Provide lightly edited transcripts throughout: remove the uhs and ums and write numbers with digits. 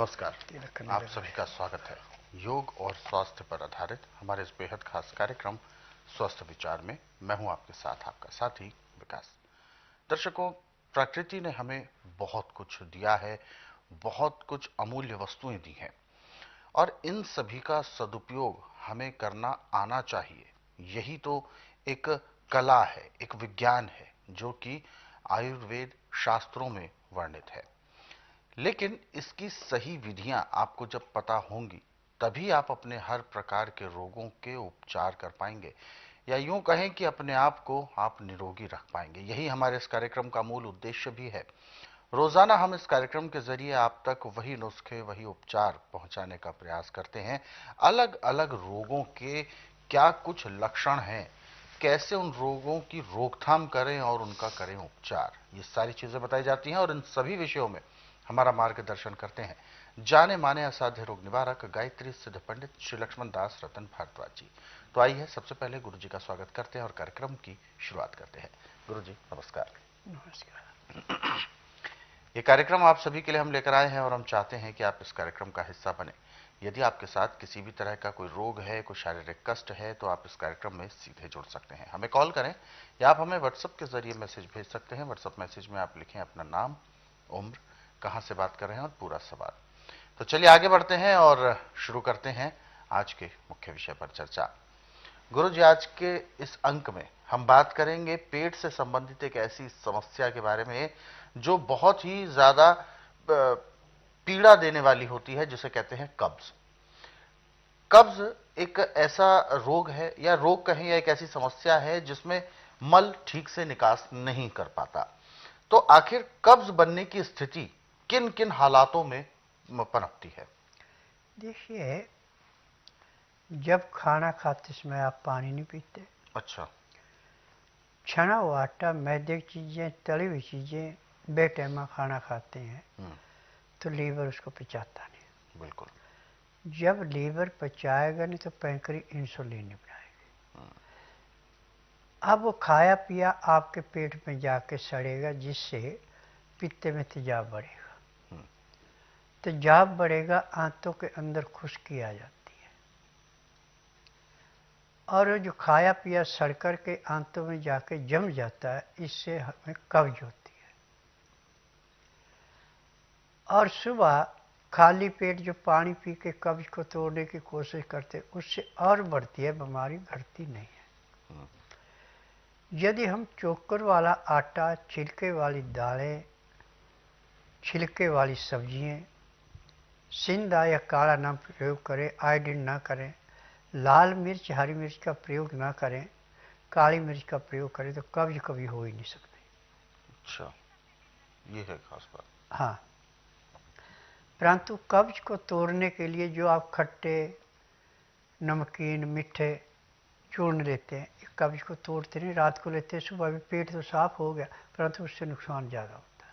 नमस्कार। आप सभी का स्वागत है योग और स्वास्थ्य पर आधारित हमारे इस बेहद खास कार्यक्रम स्वस्थ विचार में। मैं हूं आपके साथ आपका साथी विकास। दर्शकों, प्रकृति ने हमें बहुत कुछ दिया है, बहुत कुछ अमूल्य वस्तुएं दी हैं और इन सभी का सदुपयोग हमें करना आना चाहिए। यही तो एक कला है, एक विज्ञान है जो कि आयुर्वेद शास्त्रों में वर्णित है। लेकिन इसकी सही विधियां आपको जब पता होंगी तभी आप अपने हर प्रकार के रोगों के उपचार कर पाएंगे, या यूं कहें कि अपने आप को आप निरोगी रख पाएंगे। यही हमारे इस कार्यक्रम का मूल उद्देश्य भी है। रोजाना हम इस कार्यक्रम के जरिए आप तक वही नुस्खे, वही उपचार पहुंचाने का प्रयास करते हैं। अलग अलग रोगों के क्या कुछ लक्षण हैं, कैसे उन रोगों की रोकथाम करें और उनका करें उपचार, ये सारी चीजें बताई जाती हैं और इन सभी विषयों में हमारा मार्गदर्शन करते हैं जाने माने असाध्य रोग निवारक गायत्री सिद्ध पंडित श्री लक्ष्मण दास रतन भारद्वाज जी। तो आइए सबसे पहले गुरु जी का स्वागत करते हैं और कार्यक्रम की शुरुआत करते हैं। गुरु जी नमस्कार। नमस्कार। ये कार्यक्रम आप सभी के लिए हम लेकर आए हैं और हम चाहते हैं कि आप इस कार्यक्रम का हिस्सा बने। यदि आपके साथ किसी भी तरह का कोई रोग है, कोई शारीरिक कष्ट है, तो आप इस कार्यक्रम में सीधे जुड़ सकते हैं। हमें कॉल करें या आप हमें व्हाट्सएप के जरिए मैसेज भेज सकते हैं। व्हाट्सएप मैसेज में आप लिखें अपना नाम, उम्र, कहां से बात कर रहे हैं और पूरा सवाल। तो चलिए आगे बढ़ते हैं और शुरू करते हैं आज के मुख्य विषय पर चर्चा। गुरु जी, आज के इस अंक में हम बात करेंगे पेट से संबंधित एक ऐसी समस्या के बारे में जो बहुत ही ज्यादा पीड़ा देने वाली होती है, जिसे कहते हैं कब्ज। कब्ज एक ऐसा रोग है, या रोग कहें, या एक ऐसी समस्या है जिसमें मल ठीक से निकास नहीं कर पाता। तो आखिर कब्ज बनने की स्थिति किन किन हालातों में पनपती है? देखिए, जब खाना खाते समय आप पानी नहीं पीते, अच्छा। छना हुआ आटा, मैदे की चीज़ें, तली हुई चीज़ें बेटैमा खाना खाते हैं तो लीवर उसको पचाता नहीं। बिल्कुल। जब लीवर पचाएगा नहीं तो पैंक्री इंसुलिन नहीं बनाएगी। अब वो खाया पिया आपके पेट में जाके सड़ेगा, जिससे पित्ते में तेजाब बढ़ेगा। तेजाब बढ़ेगा, आंतों के अंदर खुश्की आ जाती है और जो खाया पिया सड़ कर के आंतों में जाके जम जाता है, इससे हमें कब्ज होती है। और सुबह खाली पेट जो पानी पी के कब्ज को तोड़ने की कोशिश करते, उससे और बढ़ती है बीमारी, घटती नहीं है। यदि हम चोकर वाला आटा, छिलके वाली दालें, छिलके वाली सब्जियां, सिंधा या काला ना प्रयोग करें, आयोडीन ना करें, लाल मिर्च हरी मिर्च का प्रयोग ना करें, काली मिर्च का प्रयोग करें, तो कब्ज कभी हो ही नहीं सकती। अच्छा, ये है खास बात। हाँ, परंतु कब्ज को तोड़ने के लिए जो आप खट्टे, नमकीन, मीठे चूर्ण लेते हैं, कब्ज को तोड़ते नहीं। रात को लेते हैं, सुबह भी पेट तो साफ हो गया, परंतु उससे नुकसान ज़्यादा होता है।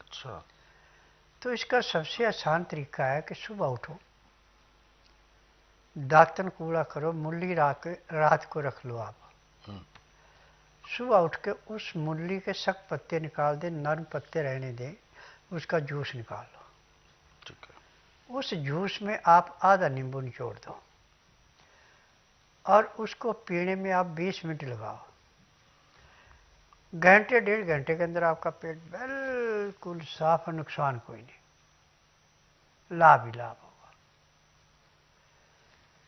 अच्छा। तो इसका सबसे आसान तरीका है कि सुबह उठो, दातन कूड़ा करो, मूली रात को रख लो। आप सुबह उठ के उस मूली के सख्त पत्ते निकाल दें, नरम पत्ते रहने दें, उसका जूस निकाल लो। ठीक है। उस जूस में आप आधा नींबू निचोड़ दो और उसको पीने में आप 20 मिनट लगाओ। घंटे डेढ़ घंटे के अंदर आपका पेट बिल्कुल साफ और नुकसान कोई नहीं, लाभ ही लाभ होगा।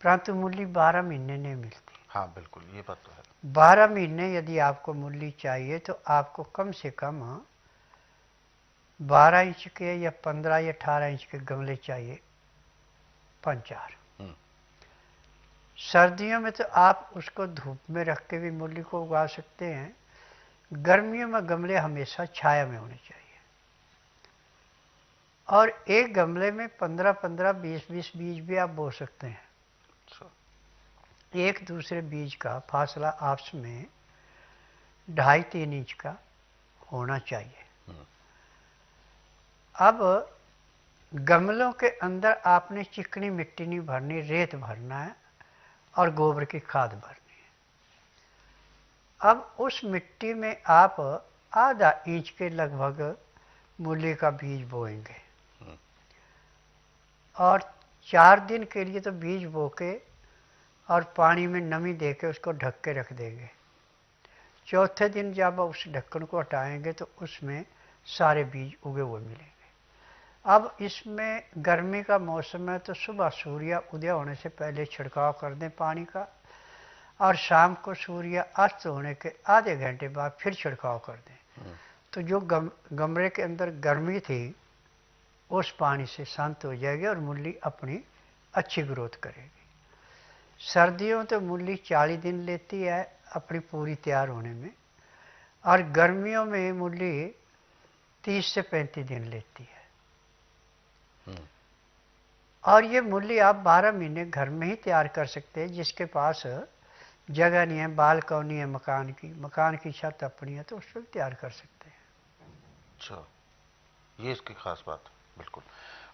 परंतु मूली 12 महीने नहीं मिलती। हाँ बिल्कुल, ये बात तो है। 12 महीने यदि आपको मूली चाहिए तो आपको कम से कम 12 इंच के या 15 या 18 इंच के गमले चाहिए, 5-4। सर्दियों में तो आप उसको धूप में रख के भी मूली को उगा सकते हैं। गर्मियों में गमले हमेशा छाया में होने चाहिए और एक गमले में 15-15, 20-20 बीज भी आप बो सकते हैं। एक दूसरे बीज का फासला आपस में 2.5-3 इंच का होना चाहिए। अब गमलों के अंदर आपने चिकनी मिट्टी नहीं भरनी, रेत भरना है और गोबर की खाद भरनी है। अब उस मिट्टी में आप ½ इंच के लगभग मूली का बीज बोएंगे। और 4 दिन के लिए तो बीज बो के और पानी में नमी दे के उसको ढक के रख देंगे। चौथे दिन जब उस ढक्कन को हटाएंगे तो उसमें सारे बीज उगे हुए मिलेंगे। अब इसमें गर्मी का मौसम है तो सुबह सूर्य उदय होने से पहले छिड़काव कर दें पानी का, और शाम को सूर्य अस्त होने के आधे घंटे बाद फिर छिड़काव कर दें। तो जो गमले के अंदर गर्मी थी उस पानी से शांत हो जाएगी और मूली अपनी अच्छी ग्रोथ करेगी। सर्दियों तो मूली 40 दिन लेती है अपनी पूरी तैयार होने में, और गर्मियों में मूली 30 से 35 दिन लेती है। और ये मूली आप 12 महीने घर में ही तैयार कर सकते हैं। जिसके पास जगह नहीं है, बालकनी है मकान की छत अपनी है, तो उस पर तैयार कर सकते हैं। अच्छा, ये इसकी खास बात। बिल्कुल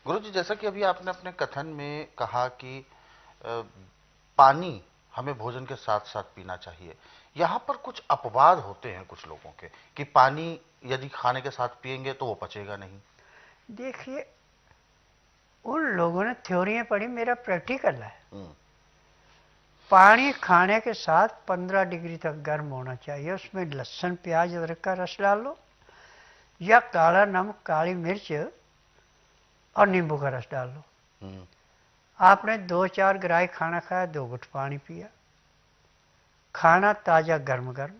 गुरुजी, जैसा कि अभी आपने अपने कथन में कहा कि पानी हमें भोजन के साथ साथ पीना चाहिए, यहाँ पर कुछ अपवाद होते हैं कुछ लोगों के कि पानी यदि खाने के साथ पिएंगे तो वो पचेगा नहीं। देखिए, उन लोगों ने थ्योरियां पढ़ी, मेरा प्रैक्टिकल है। पानी खाने के साथ 15 डिग्री तक गर्म होना चाहिए। उसमें लहसुन प्याज अदरक का रस डाल लो, या काला नमक काली मिर्च और नींबू का रस डाल लो। आपने 2-4 ग्राही खाना खाया, 2 घुट पानी पिया। खाना ताजा गर्म गर्म,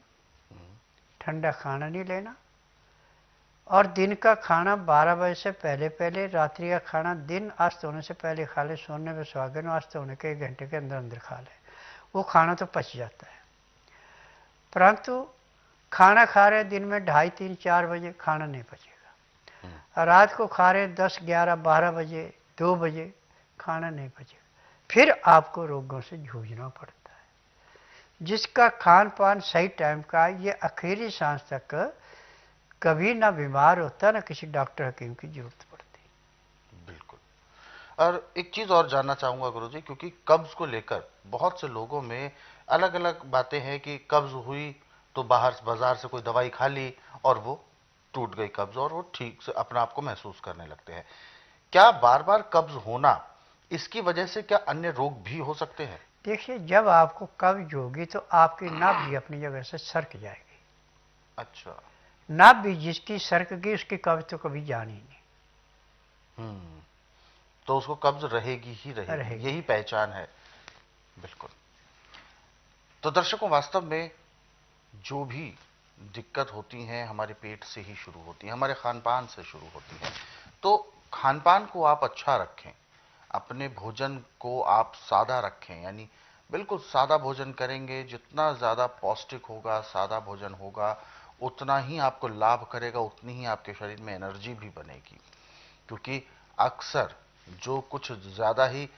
ठंडा खाना नहीं लेना। और दिन का खाना 12 बजे से पहले पहले, रात्रि का खाना दिन अस्त होने से पहले खा ले, सोने में सुहागन अस्त होने के 1 घंटे के अंदर अंदर खा ले, वो खाना तो पच जाता है। परंतु खाना खा रहे दिन में 2:30, 3, 4 बजे, खाना नहीं पचेगा। रात को खा रहे 10, 11, 12 बजे, 2 बजे, खाना नहीं पचेगा। फिर आपको रोगों से जूझना पड़ता है। जिसका खान पान सही टाइम का है, ये आखिरी सांस तक कभी ना बीमार होता, ना किसी डॉक्टर हकीम की जरूरत पड़ती। बिल्कुल। और एक चीज और जानना चाहूंगा गुरुजी, क्योंकि कब्ज को लेकर बहुत से लोगों में अलग अलग बातें हैं कि कब्ज हुई तो बाहर बाजार से कोई दवाई खा ली और वो टूट गई कब्ज और वो ठीक से अपना आप को महसूस करने लगते हैं। क्या बार बार कब्ज होना, इसकी वजह से क्या अन्य रोग भी हो सकते हैं? देखिए, जब आपको कब्ज होगी तो आपकी नाभ भी अपनी जगह से सरक जाएगी। अच्छा। नाभ भी जिसकी सरक गई उसकी कब्ज तो कभी जानी नहीं। तो उसको कब्ज रहेगी ही रहेगी, यही पहचान है। बिल्कुल। तो दर्शकों, वास्तव में जो भी दिक्कत होती हैं हमारे पेट से ही शुरू होती हैं, हमारे खान पान से शुरू होती हैं। तो खान पान को आप अच्छा रखें, अपने भोजन को आप सादा रखें, यानी बिल्कुल सादा भोजन करेंगे, जितना ज़्यादा पौष्टिक होगा, सादा भोजन होगा, उतना ही आपको लाभ करेगा, उतनी ही आपके शरीर में एनर्जी भी बनेगी। क्योंकि अक्सर जो कुछ ज़्यादा ही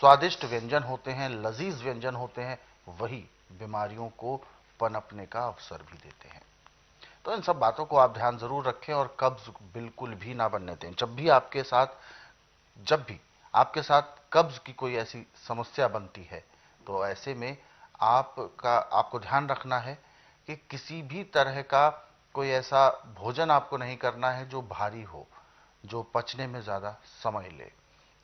स्वादिष्ट व्यंजन होते हैं, लजीज व्यंजन होते हैं, वही बीमारियों को पनपने का अवसर भी देते हैं। तो इन सब बातों को आप ध्यान जरूर रखें और कब्ज बिल्कुल भी ना बनने दें। जब भी आपके साथ कब्ज की कोई ऐसी समस्या बनती है, तो ऐसे में आपको ध्यान रखना है कि किसी भी तरह का कोई ऐसा भोजन आपको नहीं करना है जो भारी हो, जो पचने में ज़्यादा समय ले।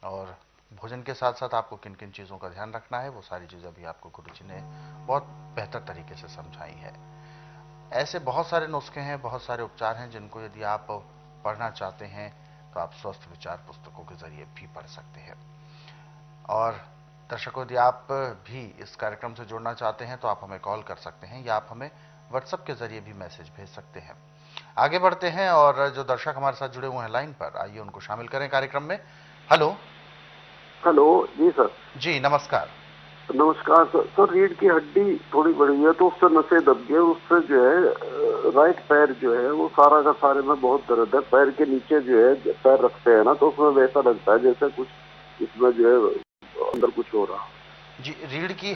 और भोजन के साथ साथ आपको किन किन चीज़ों का ध्यान रखना है, वो सारी चीज़ें भी आपको गुरुजी ने बहुत बेहतर तरीके से समझाई है। ऐसे बहुत सारे नुस्खे हैं, बहुत सारे उपचार हैं, जिनको यदि आप पढ़ना चाहते हैं तो आप स्वस्थ विचार पुस्तकों के जरिए भी पढ़ सकते हैं। और दर्शकों, यदि आप भी इस कार्यक्रम से जुड़ना चाहते हैं तो आप हमें कॉल कर सकते हैं या आप हमें व्हाट्सएप के जरिए भी मैसेज भेज सकते हैं। आगे बढ़ते हैं और जो दर्शक हमारे साथ जुड़े हुए हैं लाइन पर, आइए उनको शामिल करें कार्यक्रम में। हेलो। हेलो जी सर। जी नमस्कार। नमस्कार सर। सर, रीढ़ की हड्डी थोड़ी बड़ी है तो उससे नसें दब गई, उससे जो है राइट पैर जो है वो सारा का सारे में बहुत दर्द है। पैर के नीचे जो है पैर रखते हैं ना, तो उसमें वैसा लगता है जैसे कुछ इसमें जो है अंदर कुछ हो रहा। जी, रीढ़ की